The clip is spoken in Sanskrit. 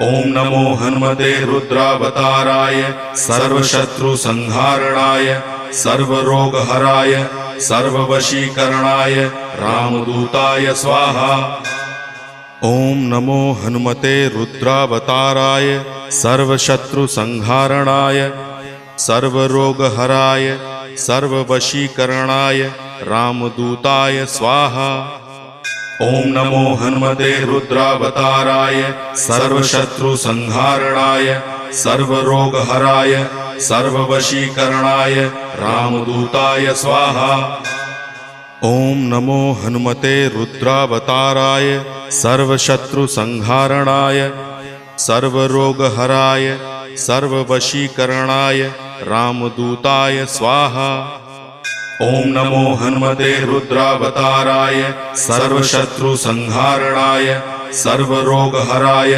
ओम नमो हनुमते रुद्रावताराय सर्वशत्रुसंहारणाय सर्वरोगहराय सर्ववशीकरणाय रामदूताय स्वाहा। ओम नमो हनुमते रुद्रावताराय सर्वशत्रुसंहारणाय सर्वरोगहराय सर्ववशीकरणाय रामदूताय स्वाहा। ओम नमो हनुमते रुद्रावताराय सर्वशत्रुसंहारणाय सर्वरोगहराय सर्ववशीकरणाय रामदूताय स्वाहा। ओम नमो हनुमते रुद्रावताराय सर्वशत्रुसंहारणाय सर्वरोगहराय सर्ववशीकरणाय रामदूताय स्वाहा। ओम नमो हनुमते रुद्रावताराय सर्वशत्रुसंहारणाय सर्वरोगहराय